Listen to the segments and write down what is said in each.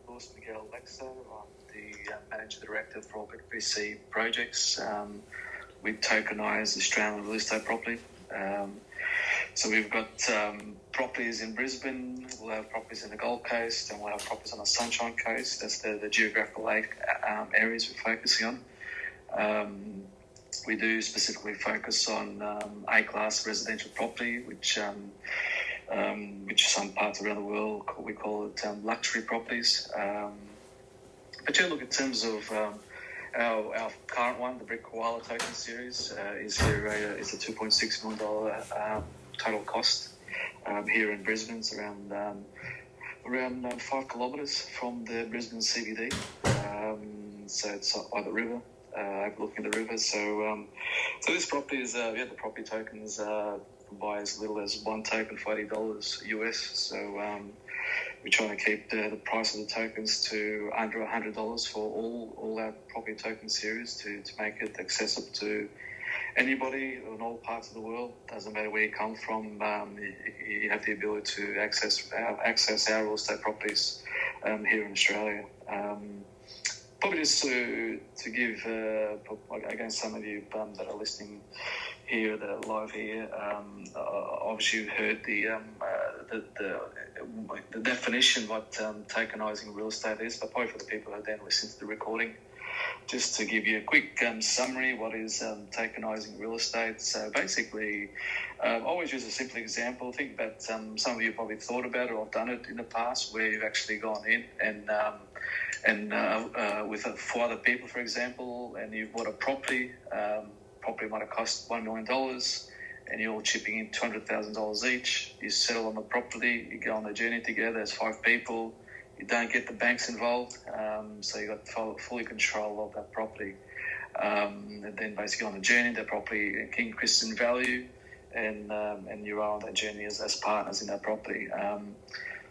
Louis Miguel Lexo. I'm the Managing Director for BRIK projects. We tokenise Australian real estate property. So we've got properties in Brisbane, we'll have properties in the Gold Coast, and we'll have properties on the Sunshine Coast. That's the geographical areas we're focusing on. We do specifically focus on A-class residential property, which some parts around the world we call it luxury properties. But yeah, look, in terms of our current one, the BRIK Koala token series, is a $2.6 million total cost here in Brisbane. It's around 5 kilometres from the Brisbane CBD. So it's by the river, overlooking the river. So this property is the property tokens buy as little as one token for $80 US. So we're trying to keep the price of the tokens to under $100 for all our property token series to make it accessible to anybody in all parts of the world. Doesn't matter where you come from. You have the ability to access our real estate properties here in Australia. Probably just to give, again, some of you that are listening here, that are live here, obviously you've heard the definition what tokenising real estate is, but probably for the people who then listen to the recording, just to give you a quick summary, what is tokenising real estate. So basically, I always use a simple example. Think about some of you probably thought about it or done it in the past, where you've actually gone in and with 4 other people, for example, and you've bought a property. Property might have cost $1 million, and you're all chipping in $200,000 each. You settle on the property, you go on the journey together as 5 people. You don't get the banks involved, so you got fully control of that property. And then basically on the journey, the property increases in value, and you're on that journey as partners in that property.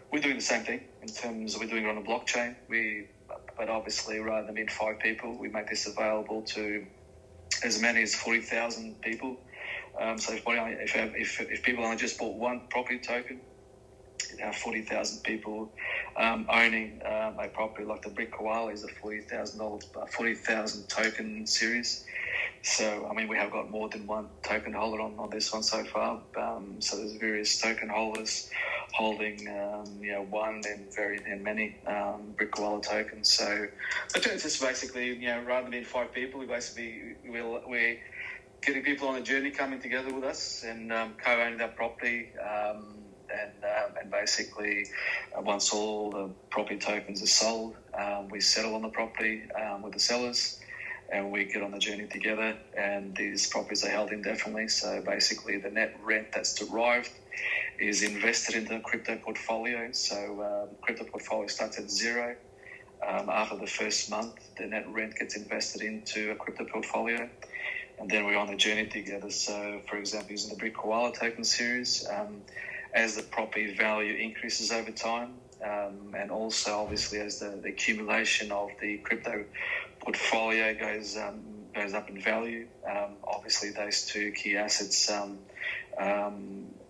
We're doing the same thing in terms of we're doing it on a blockchain. But obviously, rather than being 5 people, we make this available to as many as 40,000 people. So if people only just bought one property token, you have 40,000 people owning a property like the BRIK Koala is a $40,000 token series. So, I mean, we have got more than one token holder on this one so far. So there's various token holders holding, one and many BRIK Koala tokens. So it's just basically, rather than 5 people, we're getting people on a journey coming together with us and co-owning that property. And basically, once all the property tokens are sold, we settle on the property with the sellers, and we get on the journey together, and these properties are held indefinitely. So basically, the net rent that's derived is invested into the crypto portfolio. So crypto portfolio starts at zero. After the first month, the net rent gets invested into a crypto portfolio, and then we're on the journey together. So, for example, using the BRIK Koala token series, as the property value increases over time, and also obviously as the accumulation of the crypto portfolio goes up in value, obviously those 2 key assets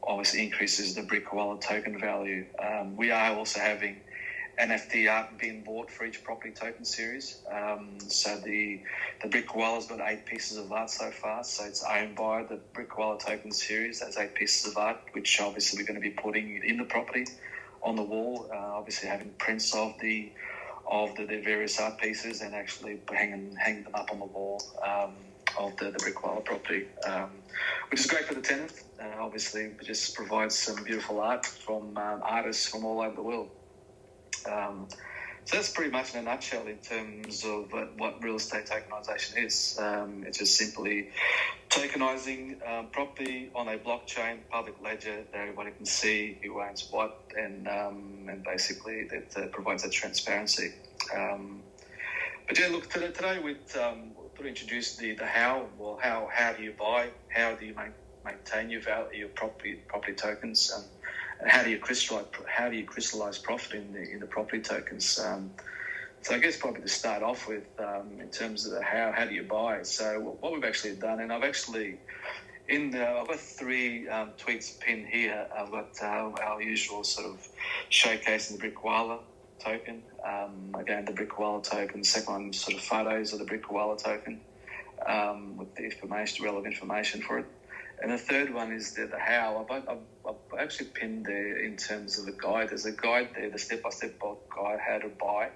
obviously increases the BRIK Koala token value. We are also having NFT art being bought for each property token series. So the BRIK Koala's got 8 pieces of art so far. So it's owned by the BRIK Koala token series. That's 8 pieces of art, which obviously we're going to be putting in the property on the wall. Obviously having prints of the various art pieces and actually hanging them up on the wall of the BRIK Koala property, which is great for the tenant. Obviously, it just provides some beautiful art from artists from all over the world. So that's pretty much in a nutshell in terms of what real estate tokenisation is. It's just simply tokenising property on a blockchain, public ledger that everybody can see who owns what, and basically that provides that transparency. But yeah, look, today we introduce the how. Well, how do you buy? How do you maintain your property tokens? And how do you crystallize profit in the property tokens? So I guess probably to start off with, in terms of the how do you buy? So what we've actually done, and I've got 3 tweets pinned here. I've got our usual sort of showcasing the BRIK Koala token. Again, the BRIK koala token. The second one, sort of photos of the BRIK koala token with the information, relevant information for it. And the third one is the how. I've actually pinned there in terms of the guide. There's a guide there, the step-by-step guide how to buy.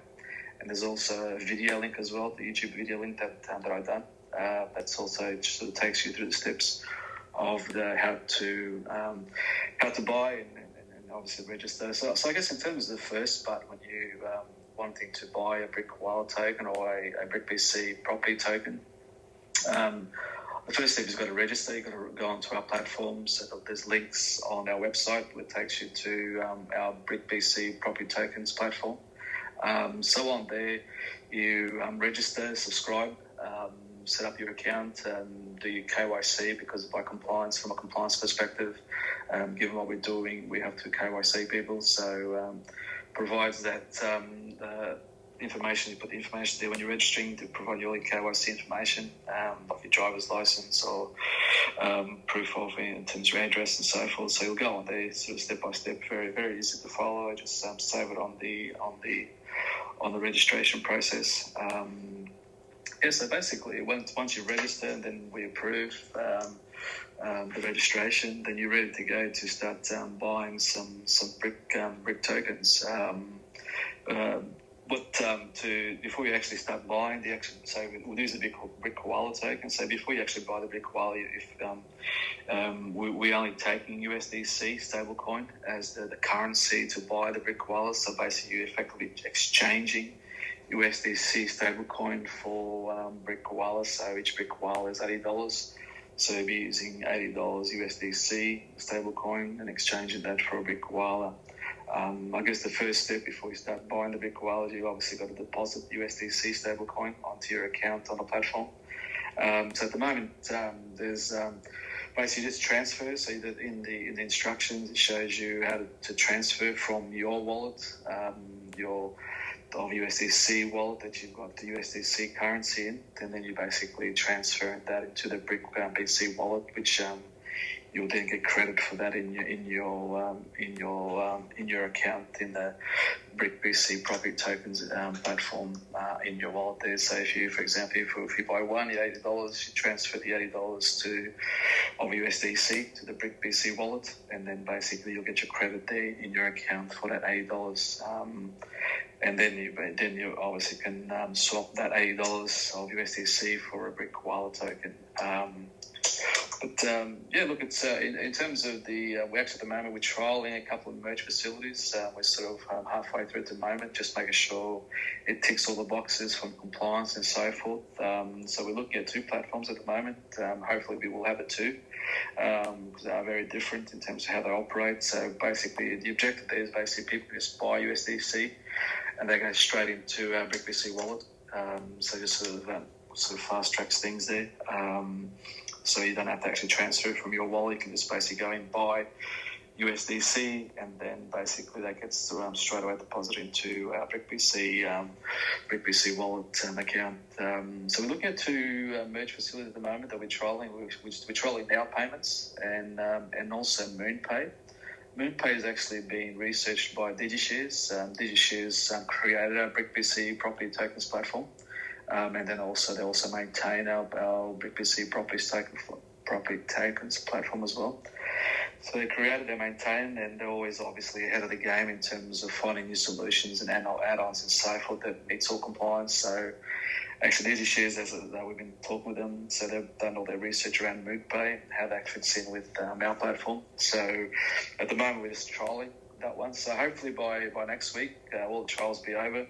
And there's also a video link as well, the YouTube video link that I've done. That's also sort of takes you through the steps of how to buy and obviously register. So I guess in terms of the first part, when you wanting to buy a BRIK koala token or a BRIK BC property token, the first step is you've got to register. You've got to go onto our platforms. So there's links on our website that takes you to our BRIK BC property tokens platform. So on there, you register, subscribe, set up your account, do your KYC, because from a compliance perspective, given what we're doing, we have to KYC people. So provides that information, you put the information there when you're registering to provide your KYC information, like your driver's license or proof of in terms of your address and so forth. So you'll go on there, sort of step by step, very very easy to follow. Just save it on the registration process. So basically, once you register, then we approve the registration. Then you're ready to go to start buying some BRIK tokens. Before you actually start buying we'll use the BRIK koala token. So before you actually buy the BRIK koala, we're only taking USDC stablecoin as the currency to buy the BRIK koala. So basically, you're effectively exchanging USDC stablecoin for BRIK koala. So each BRIK koala is $80. So you'll be using $80 USDC stablecoin and exchanging that for a BRIK koala. I guess the first step before you start buying the BRIK koala, you obviously got to deposit USDC stablecoin onto your account on the platform. So at the moment, there's basically just transfer. So in the instructions, it shows you how to transfer from your wallet, your USDC wallet that you've got the USDC currency in, and then you basically transfer that into the BRIK BC wallet, which you'll then get credit for that in your account in the BRIK BC property tokens platform in your wallet there. So if you, for example, if you buy one, you $80, you transfer the $80 of USDC to the BRIK BC wallet, and then basically you'll get your credit there in your account for that $80. And then you obviously can swap that $80 of USDC for a BRIK koala token. It's in terms of we're actually at the moment we're trialing a couple of merge facilities. We're sort of halfway through at the moment, just making sure it ticks all the boxes from compliance and so forth. So we're looking at two platforms at the moment. Hopefully we will have it too, because they are very different in terms of how they operate. So basically the objective there is basically people just buy USDC and they go straight into our BRIK BC wallet. So just sort of fast tracks things there. So you don't have to actually transfer from your wallet. You can just basically go and buy USDC, and then basically that gets straight away deposited into our BRIK BC wallet account. So we're looking at two merge facilities at the moment that we're trialing. We're trialing Now Payments and also MoonPay. MoonPay has actually been researched by DigiShares. DigiShares created our BRIK BC property tokens platform. And then they also maintain our BRIK BC property tokens platform as well. So they created, they maintain, and they're always obviously ahead of the game in terms of finding new solutions and add-ons and so forth that meets all compliance. So actually, DigiShares, we've been talking with them, so they've done all their research around MoonPay, how that fits in with our platform. So at the moment, we're just trialing that one. So hopefully by next week, all the trials will be over.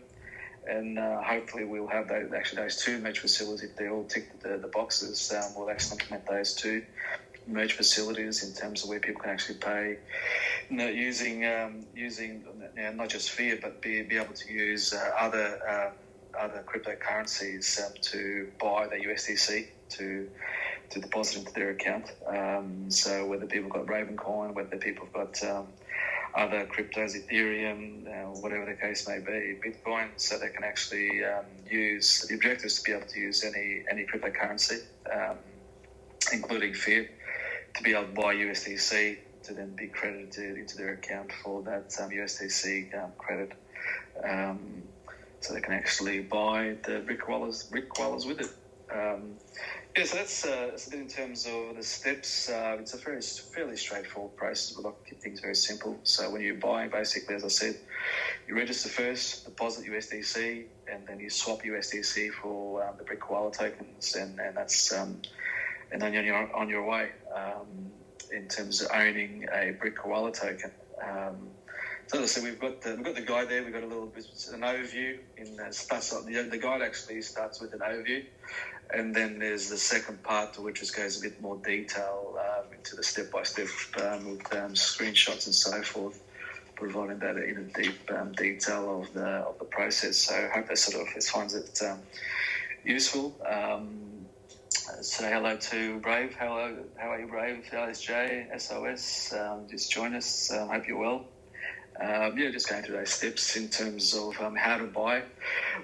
And hopefully we'll have those two merge facilities. If they all tick the boxes, we'll actually implement those two merge facilities in terms of where people can actually pay, using not just fiat, but be able to use other cryptocurrencies to buy the USDC to deposit into their account. So whether people got Ravencoin, whether people have got other cryptos, Ethereum, whatever the case may be, Bitcoin, so they can actually use, the objective is to be able to use any cryptocurrency, including fiat, to be able to buy USDC to then be credited into their account for that USDC credit. So they can actually buy the BRIK wallets with it. So that's a bit in terms of the steps. It's a fairly straightforward process. We like to keep things very simple. So when you buy, basically, as I said, you register first, deposit USDC, and then you swap USDC for the BRIK wallet tokens, and that's and then you're on your way in terms of owning a BRIK wallet token. So as I said, we've got the guide there. We've got a little bit an overview. The guide actually starts with an overview, and then there's the second part, which just goes a bit more detail into the step-by-step with screenshots and so forth, providing that in a deep detail of the process. So I hope that sort of finds it useful. Say hello to Brave. How are you, Brave? LSJ, SOS. Just join us. Hope you're well. Just going through those steps in terms of how to buy.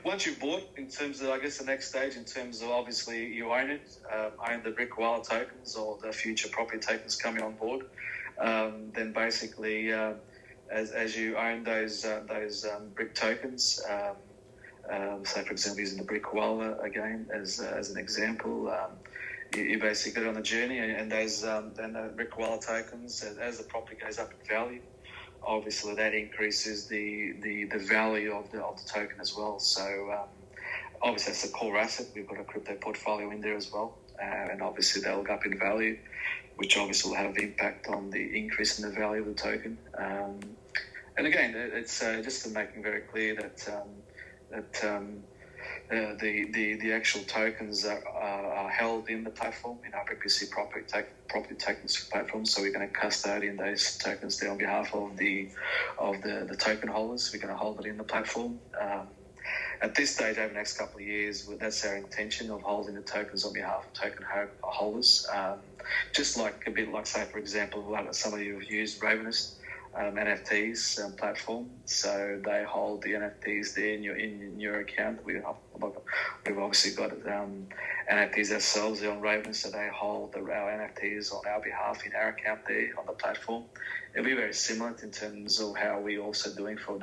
Once you've bought, in terms of, I guess, the next stage, in terms of obviously you own it, own the BRIK wallet tokens or the future property tokens coming on board, then basically as you own those BRIK tokens, so for example using the BRIK wallet again as an example, you basically go on the journey, and those then the BRIK wallet tokens, as the property goes up in value, obviously that increases the value of the token as well. So obviously that's a core asset. We've got a crypto portfolio in there as well, and obviously they'll go up in value, which obviously will have impact on the increase in the value of the token. And again, it's just to making very clear that the actual tokens are held in the platform, in our BRIK property tokens platform. So we're going to custodian those tokens there on behalf of the token holders. We're going to hold it in the platform. At this stage, over the next couple of years, that's our intention of holding the tokens on behalf of token holders. Just like a bit like, say, for example, like some of you have used Ravenous NFTs platform, so they hold the NFTs there in your account. We've obviously got NFTs ourselves on Raven, so they hold our NFTs on our behalf in our account there on the platform. It'll be very similar in terms of how we're also doing for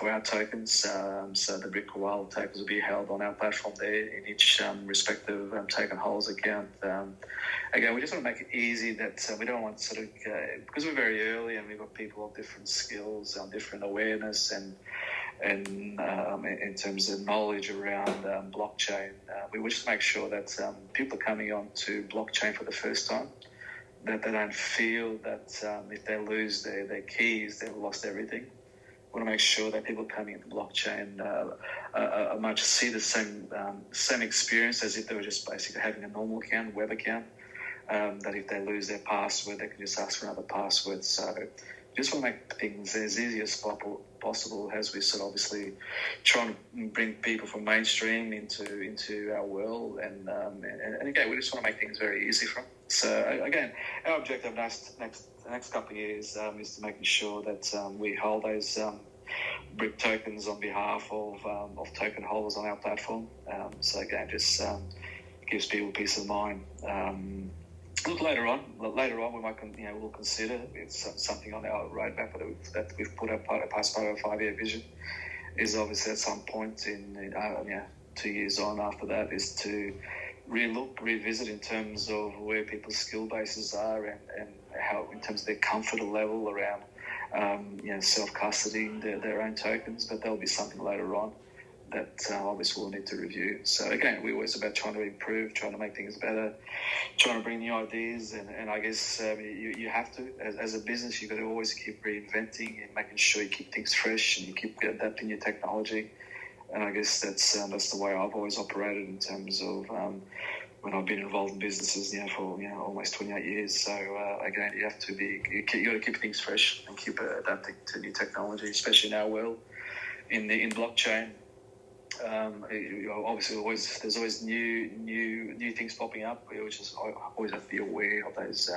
our tokens. So the BRIK wallet tokens will be held on our platform there in each respective token holder's account. Again, we just want to make it easy that we don't want sort of, because we're very early and we've got people of different skills, different awareness and in terms of knowledge around blockchain. We wish to make sure that people coming on to blockchain for the first time, that they don't feel that if they lose their keys, they've lost everything. We want to make sure that people coming into blockchain much see the same experience as if they were just basically having a normal account, web account. That if they lose their password, they can just ask for another password. So just want to make things as easy as possible as we sort of obviously trying to bring people from mainstream into our world. And again, we just want to make things very easy for them. So again, our objective the next couple of years is to making sure that we hold those BRIK tokens on behalf of token holders on our platform. So again, just gives people peace of mind. Look, later on, we might, we'll consider it's something on our roadmap that we've put up as part of our 5-year vision. Is obviously at some point in 2 years on after that is to revisit in terms of where people's skill bases are and how in terms of their comfort level around self-custodying their own tokens. But there'll be something later on that obviously we'll need to review. So again, we're always about trying to improve, trying to make things better, trying to bring new ideas, and I guess you have to, as a business, you've got to always keep reinventing and making sure you keep things fresh and you keep adapting your technology. And I guess that's the way I've always operated in terms of when I've been involved in businesses for almost 28 years. So again, you have to you got to keep things fresh and keep adapting to new technology, especially in our world in blockchain. Obviously, there's always new things popping up. We always have to be aware of those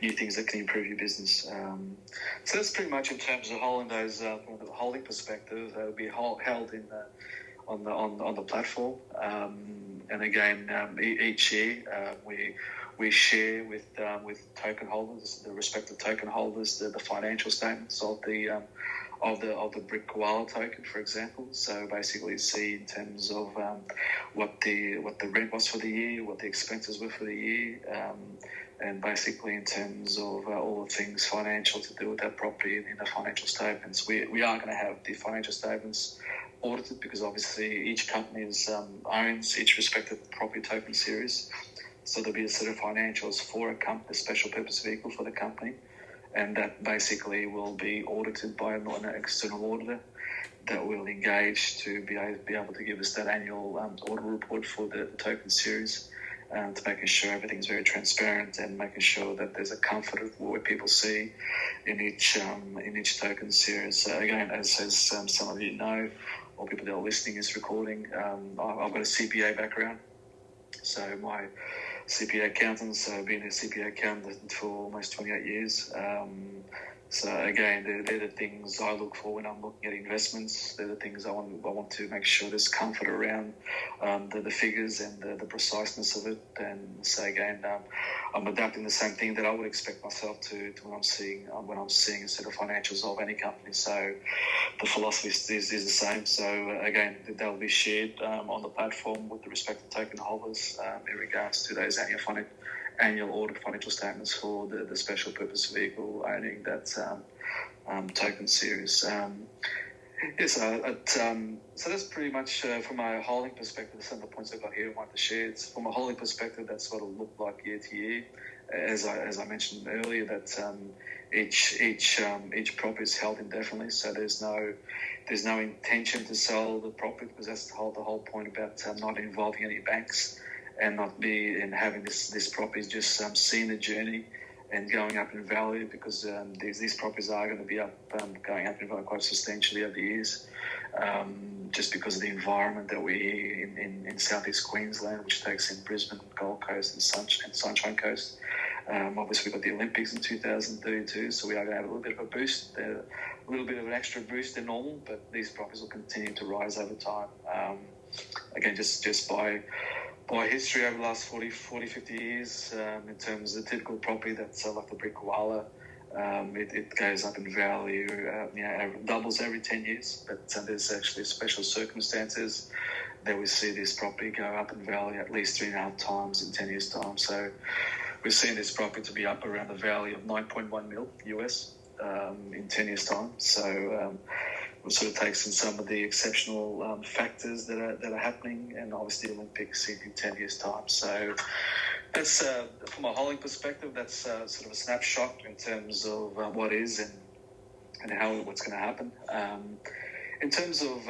new things that can improve your business. So that's pretty much in terms of holding those from the holding perspective. They'll be held on the platform. And again, each year we we share with token holders, the respective token holders, the financial statements of the BRIK koala token, for example. So basically, see in terms of what the rent was for the year, what the expenses were for the year, and basically in terms of all the things financial to do with that property in the financial statements. We are going to have the financial statements audited because obviously each company owns each respective property token series. So there'll be a set of financials for a special purpose vehicle for the company, and that basically will be audited by an external auditor that will engage to be able to give us that annual audit report for the token series, to making sure everything's very transparent and making sure that there's a comfort of what people see in each token series. So again, as some of you know, or people that are listening to this recording, I've got a CPA background. So my CPA accountant, so I've been a CPA accountant for almost 28 years. So again, they're the things I look for when I'm looking at investments. They're the things I want to make sure there's comfort around the figures and the preciseness of it. And so again, I'm adapting the same thing that I would expect myself to when I'm seeing a set of financials of any company. So the philosophy is the same. So again, they'll be shared on the platform with the respective token holders in regards to those annual audit financial statements for the special purpose vehicle owning that token series. So that's pretty much from a holding perspective. Some of the points I've got here I want to share. From a holding perspective, that's what it'll look like year to year. As I mentioned earlier, that each property is held indefinitely, so there's no intention to sell the property, because that's the whole point about not involving any banks and having this property just seeing the journey and going up in value, because these properties are going to be going up in value quite substantially over the years, just because of the environment that we're in southeast Queensland, which takes in Brisbane, Gold Coast and Sunshine Coast. Obviously, we've got the Olympics in 2032, so we are going to have a little bit of a boost, a little bit of an extra boost than normal, but these properties will continue to rise over time. Again, just by history over the last 40, 50 years, in terms of the typical property that's like the BRIK koala, it goes up in value, doubles every 10 years, but there's actually special circumstances that we see this property go up in value at least 3.5 times in 10 years' time. So we're seeing this property to be up around the value of 9.1 mil US in 10 years' time. So it sort of takes in some of the exceptional factors that are happening, and obviously the Olympics in 10 years' time. So that's from a holding perspective, that's sort of a snapshot in terms of what is and what's going to happen. In terms of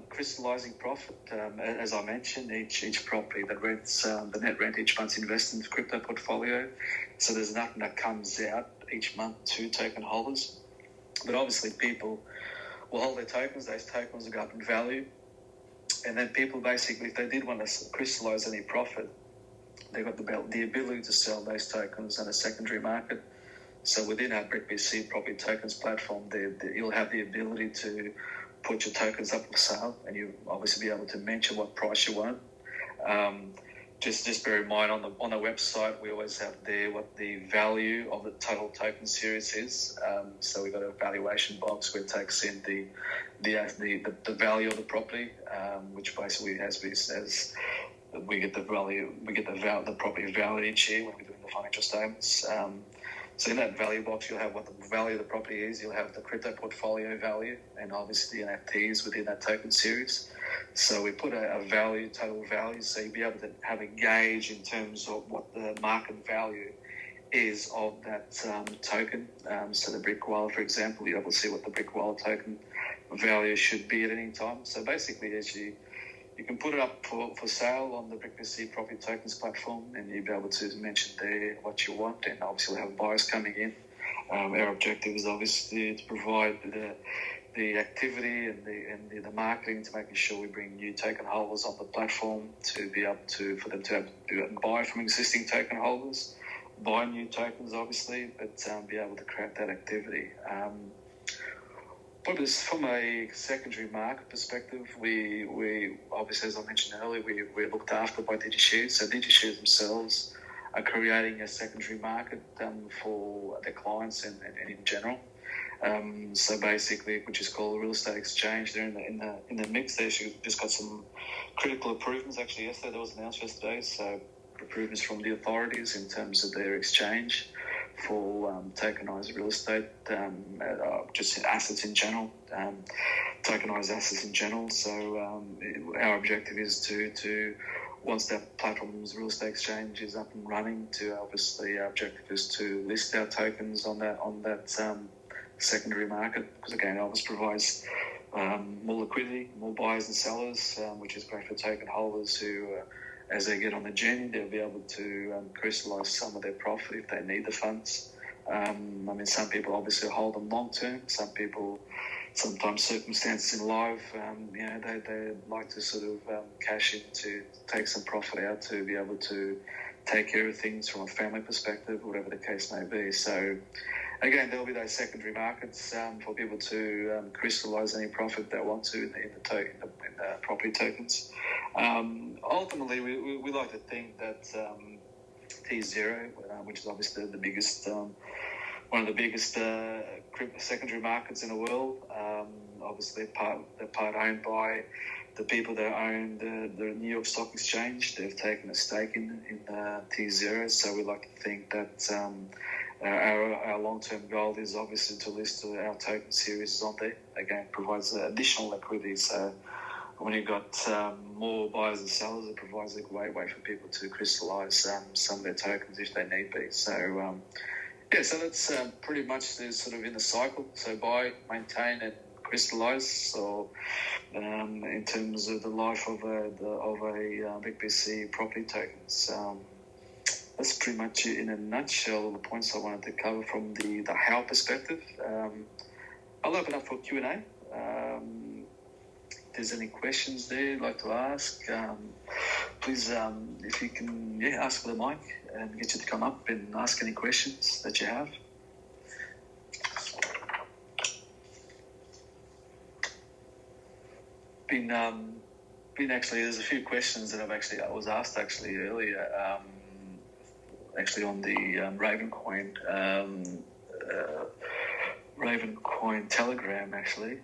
crystallising profit, as I mentioned, each property that rents, the net rent each month's invested in the crypto portfolio. So there's nothing that comes out each month to token holders. But obviously people will hold their tokens. Those tokens will go up in value. And then people basically, if they did want to crystallise any profit, they've got the ability to sell those tokens on a secondary market. So within our BRIK property tokens platform, you'll have the ability to put your tokens up for sale, and you obviously be able to mention what price you want. Just bear in mind on the website, we always have there what the value of the total token series is. So we've got a valuation box where it takes in the value of the property, which basically as we get the value, the property valued each year when we're doing the financial statements. So in that value box, you'll have what the value of the property is. You'll have the crypto portfolio value, and obviously the NFTs within that token series. So we put a value, total value, so you'll be able to have a gauge in terms of what the market value is of that token. So the BRIK koala, for example, you'll be able to see what the BRIK koala token value should be at any time. So basically, as you can put it up for sale on the BRIK property tokens platform, and you'll be able to mention there what you want, and obviously we'll have buyers coming in. Our objective is obviously to provide the activity and the marketing to making sure we bring new token holders on the platform to be able to, for them to have to buy from existing token holders, buy new tokens obviously, but be able to create that activity. But from a secondary market perspective, we obviously, as I mentioned earlier, we're looked after by DigiShares. So DigiShares themselves are creating a secondary market for their clients and in general. So basically, which is called real estate exchange, they're in the mix. They just got some critical improvements. Actually, yesterday that was announced yesterday. So improvements from the authorities in terms of their exchange for tokenized real estate, just assets in general, tokenized assets in general. So our objective is to once that platform's real estate exchange is up and running, to obviously our objective is to list our tokens on that secondary market, because again, it obviously provides more liquidity, more buyers and sellers, which is great for token holders who, as they get on the journey, they'll be able to crystallise some of their profit if they need the funds. Some people obviously hold them long term. Some people, sometimes circumstances in life, they like to sort of cash in to take some profit out to be able to take care of things from a family perspective, whatever the case may be. So again, there'll be those secondary markets for people to crystallise any profit they want to in the property tokens. Ultimately, we like to think that T0, which is obviously the biggest, one of the biggest secondary markets in the world, obviously they're part owned by the people that own the New York Stock Exchange. They've taken a stake in T0, so we like to think that our long-term goal is obviously to list our token series on there. Again, provides additional liquidity. So when you've got more buyers and sellers, it provides a great way for people to crystallise some of their tokens if they need be. So so that's pretty much the sort of in the cycle. So buy, maintain, and crystallise. So in terms of the life of a BRIK property tokens. That's pretty much it in a nutshell, the points I wanted to cover from the how perspective. I'll open up for Q&A. If there's any questions there you'd like to ask, please, if you can, ask for the mic and get you to come up and ask any questions that you have. Been actually, there's a few questions that I was asked actually earlier. Actually on the Ravencoin Telegram actually,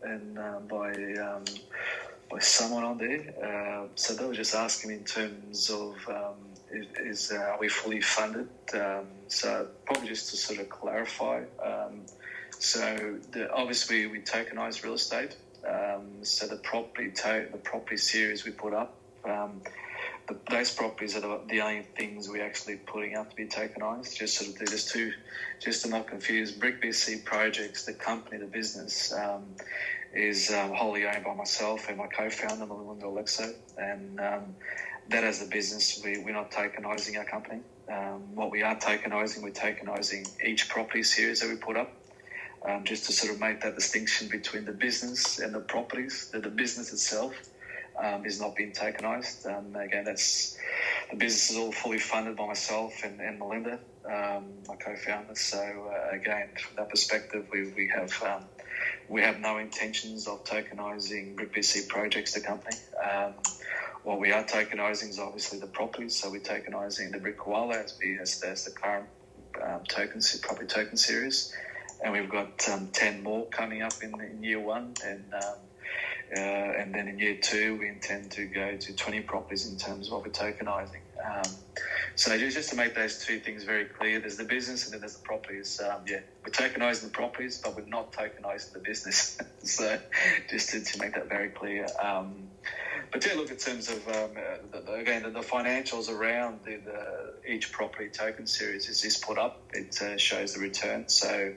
and by someone on there. So they were just asking in terms of are we fully funded? So probably just to sort of clarify. Obviously we tokenise real estate. So the property series we put up. Those properties are the only things we're actually putting up to be tokenised. Just to not confuse, BRIK projects, the company, the business, is wholly owned by myself and my co-founder, Melinda Alexo. And that as a business, we're not tokenising our company. What we are tokenising, we're tokenising each property series that we put up. Just to sort of make that distinction between the business and the properties, that the business itself is not being tokenised. Again, the business is all fully funded by myself and Melinda, my co-founder. So again, from that perspective, we have no intentions of tokenising BRIK projects, the company. What we are tokenising is obviously the properties. So we're tokenising the BRIK koala as the current property token series, and we've got 10 more coming up in year one, and then in year two, we intend to go to 20 properties in terms of what we're tokenising. So just to make those two things very clear, there's the business and then there's the properties. We're tokenising the properties, but we're not tokenising the business. So just to make that very clear. But look, in terms of, the financials around each property token series is put up. It shows the return. So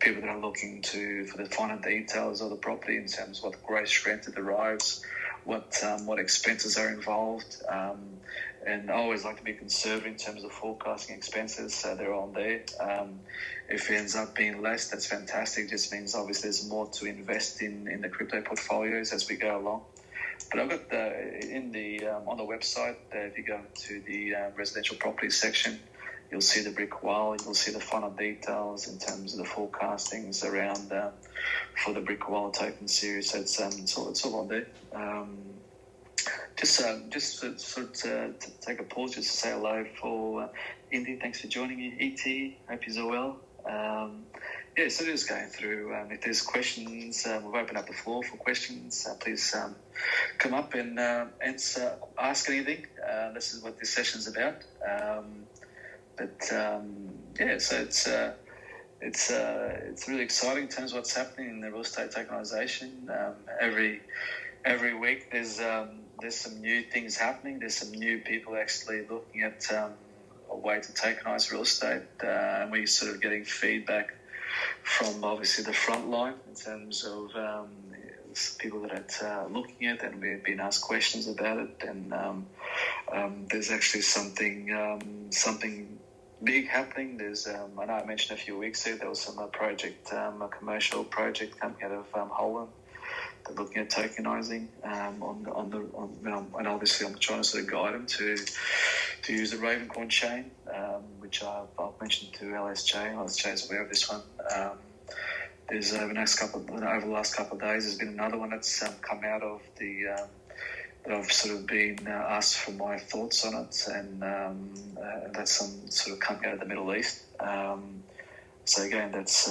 people that are looking for the finer details of the property in terms of what gross rent it derives, what expenses are involved. And I always like to be conservative in terms of forecasting expenses, so they're on there. If it ends up being less, that's fantastic. It just means obviously there's more to invest in the crypto portfolios as we go along. But I've got on the website, if you go to the residential property section, you'll see the BRIK wall, you'll see the final details in terms of the forecastings around for the BRIK wall token series. So it's all on there. To take a pause, just to say hello for Indy. Thanks for joining me, ET. Hope you're all well. So just going through. If there's questions, we've opened up the floor for questions. Please come up and ask anything. This is what this session's about. So it's really exciting in terms of what's happening in the real estate tokenisation. Every week there's some new things happening. There's some new people actually looking at a way to tokenise real estate, and we're sort of getting feedback from obviously the front line in terms of people that are looking at it, and we've been asked questions about it. And there's actually something big happening. There's I know I mentioned a few weeks ago there was some project, a commercial project coming out of Holland. They're looking at tokenising and obviously I'm trying to sort of guide them to use the Ravencoin chain, which I've mentioned to LSJ. LSJ is aware of this one. There's over the last couple of days, there's been another one that's come out of the that I've sort of been asked for my thoughts on it, and that's some sort of coming out of the Middle East. So again, that's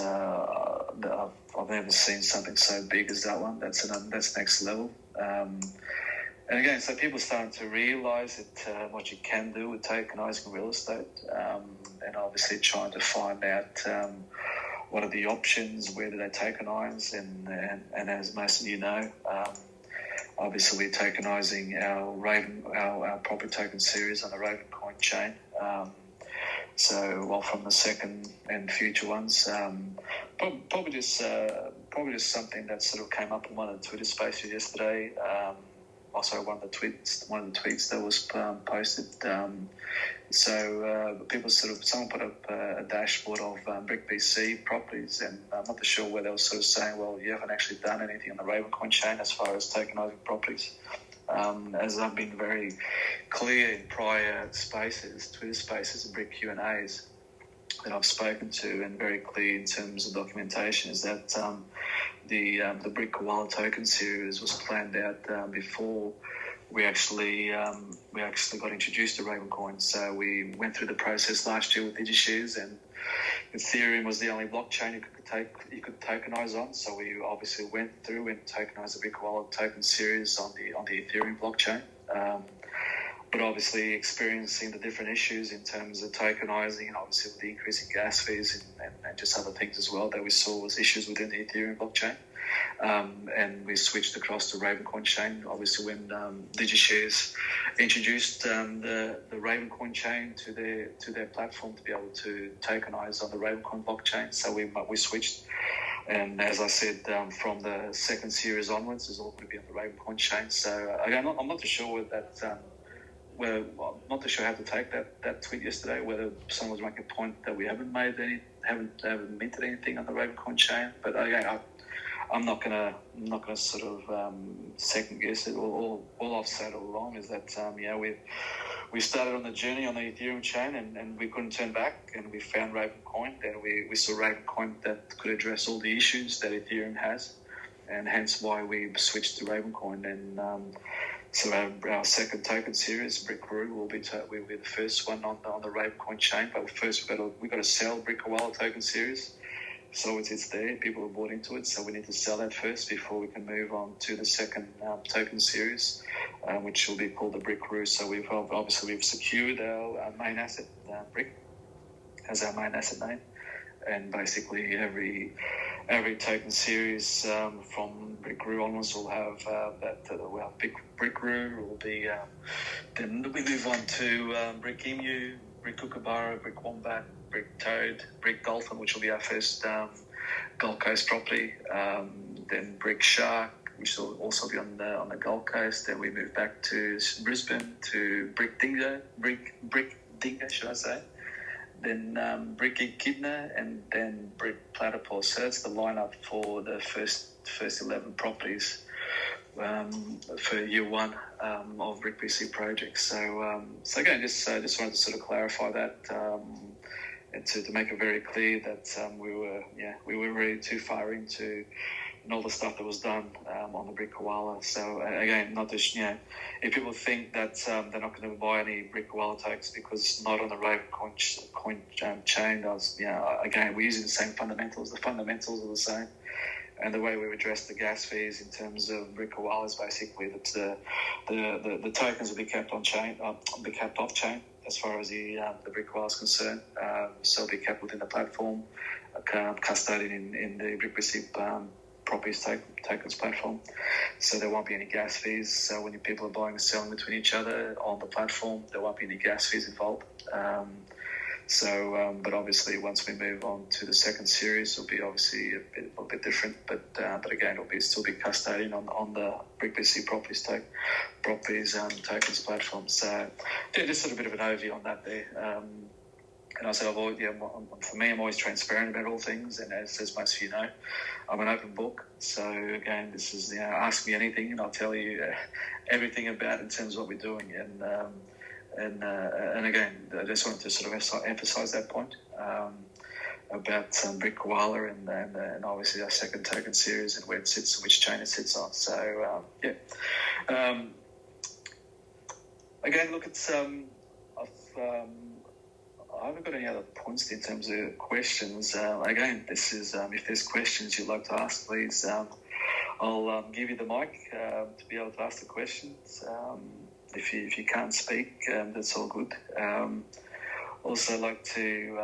I've never seen something so big as that one. That's next level. And again, so people are starting to realise that what you can do with tokenising real estate, and obviously trying to find out what are the options, where do they tokenise, and as most of you know, obviously we're tokenising our property token series on the Ravencoin chain. So, from the second and future ones, probably just something that sort of came up in one of the Twitter spaces yesterday. Also, one of the tweets that was posted. Someone put up a dashboard of BRIK BC properties, and I'm not sure where they were sort of saying, well, you haven't actually done anything on the Ravencoin chain as far as tokenising properties. As I've been very clear in prior spaces, Twitter spaces and BRIK Q&As that I've spoken to, and very clear in terms of documentation, is that the BRIK Koala token series was planned out before we actually got introduced to Ravencoin. So we went through the process last year with DigiShares, and Ethereum was the only blockchain you could tokenise on. So we obviously went through and tokenised the BRIK Koala token series on the Ethereum blockchain. But obviously experiencing the different issues in terms of tokenising, and obviously with the increase in gas fees and just other things as well that we saw was issues within the Ethereum blockchain. And we switched across to Ravencoin chain, obviously when DigiShares introduced the Ravencoin chain to their platform to be able to tokenise on the Ravencoin blockchain. So we switched. And as I said, from the second series onwards, it's all going to be on the Ravencoin chain. So again, I'm not too sure with that. I'm not too sure how to take that tweet yesterday. Whether someone was making a point that we haven't minted anything on the Ravencoin chain, but again, I'm not gonna sort of second guess it. All I've said all along is that we started on the journey on the Ethereum chain, and we couldn't turn back, and we found Ravencoin, and we saw Ravencoin that could address all the issues that Ethereum has, and hence why we switched to Ravencoin. And so our second token series, BRIK will be the first one on the Ravencoin chain. But first we've got to sell BRIK Koala token series. So it's there. People have bought into it. So we need to sell that first before we can move on to the second token series, which will be called the BRIK. So we've secured our main asset, BRIK, as our main asset name, and basically every token series from BRIK onwards will have we'll have BRIK will be. Then we move on to BRIK Emu, BRIK Kookaburra, BRIK Wombat, BRIK Toad, BRIK Dolphin, which will be our first Gold Coast property. Then BRIK Shark, which will also be on the Gold Coast. Then we move back to Brisbane to BRIK Dingo, should I say? Then BRIK Echidna, and then BRIK Platypus. So that's the lineup for the first 11 properties for year one of BRIK BC projects. So again, just wanted to sort of clarify that, and to make it very clear that we were really too far into and all the stuff that was done on the BRIK koala. So again, not just, if people think that they're not going to buy any BRIK koala tokens because it's not on the Raven coin chain, again, we're using the same fundamentals. The fundamentals are the same. And the way we've addressed the gas fees in terms of BRIK koala is basically that the tokens will be kept on chain, be kept off chain as far as the BRIK koala is concerned. So it'll be kept within the platform, custodied in the BRIK properties tokens platform. So there won't be any gas fees. So when people are buying and selling between each other on the platform, there won't be any gas fees involved. But obviously, once we move on to the second series, it'll be obviously a bit different. But again, it'll still be custodian on the BRIK properties tokens platform. So just sort of a bit of an overview on that there. And I said, for me, I'm always transparent about all things, and as most of you know, I'm an open book. So again, this is ask me anything, and I'll tell you everything about in terms of what we're doing. And again, I just wanted to sort of emphasise that point about BRIK koala and obviously our second token series and where it sits, which chain it sits on. So again, look, it's I haven't got any other points in terms of questions. Again, this is if there's questions you'd like to ask, please. I'll give you the mic to be able to ask the questions. If you can't speak, that's all good. Also, like to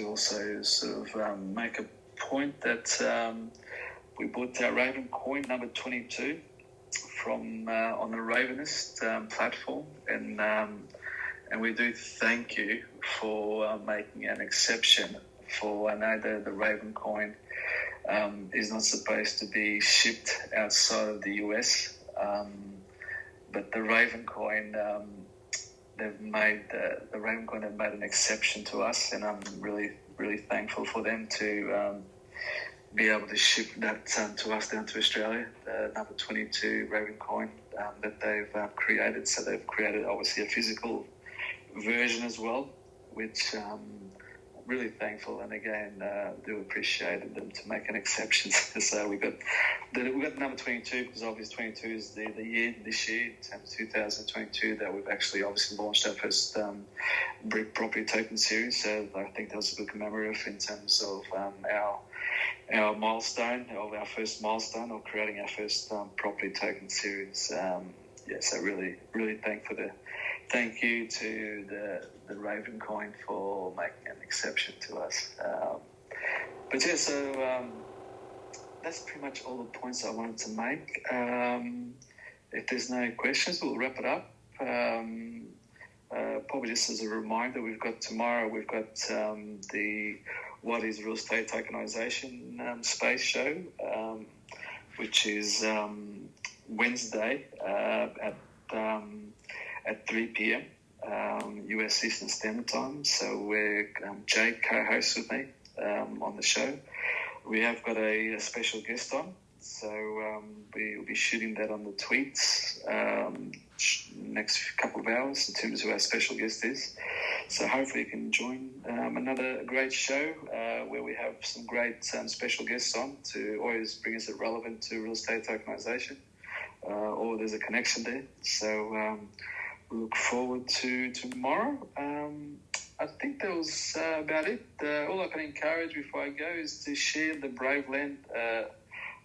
also sort of make a point that we bought our Raven coin number 22 from on the Ravenist platform, and we do thank you for making an exception for. I know the Raven coin is not supposed to be shipped outside of the US. But the Raven coin, they've made the Raven coin have made an exception to us, and I'm really, really thankful for them to be able to ship that to us down to Australia. The number 22 Raven coin that they've created. So they've created obviously a physical version as well, which I'm really thankful, and again do appreciate them to make an exception. So we got number 22 because obviously 22 is the year this year, in terms of 2022, that we've actually obviously launched our first BRIK property token series. So I think that was a good commemorative in terms of our milestone, of our first milestone of creating our first property token series. So really, really thank you to the Raven coin for making an exception to us. So that's pretty much all the points I wanted to make. If there's no questions, we'll wrap it up. Probably just as a reminder, we've got the What is Real Estate Tokenization space show, which is Wednesday at 3 p.m. US Eastern Standard Time. So we're Jake co-hosts with me on the show. We have got a special guest on, so we'll be shooting that on the tweets next couple of hours in terms of who our special guest is. So hopefully you can join another great show where we have some great special guests on to always bring us relevant to real estate tokenization, or there's a connection there. So we look forward to tomorrow. I think that was about it. All I can encourage before I go is to share the Braveland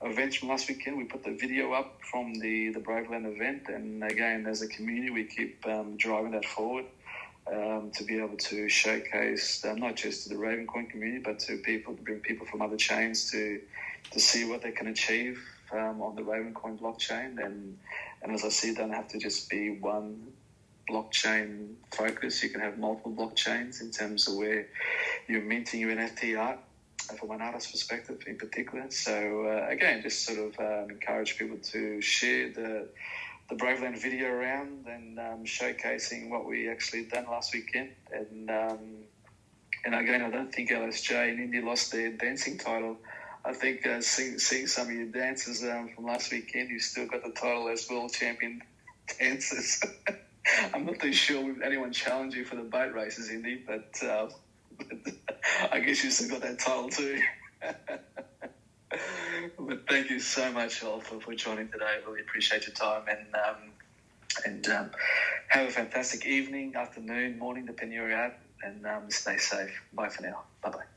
event from last weekend. We put the video up from the Braveland event, and again, as a community, we keep driving that forward to be able to showcase not just to the Ravencoin community, but to bring people from other chains to see what they can achieve on the Ravencoin blockchain. And as I see, it don't have to just be one blockchain focus. You can have multiple blockchains in terms of where you're minting your NFT art from an artist perspective in particular. So again, just sort of encourage people to share the Braveland video around and showcasing what we actually done last weekend. And again, I don't think LSJ and Indy lost their dancing title. I think seeing some of your dances from last weekend, you still got the title as world champion dancers. I'm not too sure if anyone challenged you for the boat races, Indy, but I guess you still got that title too. Thank you so much all for joining today. I really appreciate your time, and have a fantastic evening, afternoon, morning, depending where you're at, and stay safe. Bye for now. Bye-bye.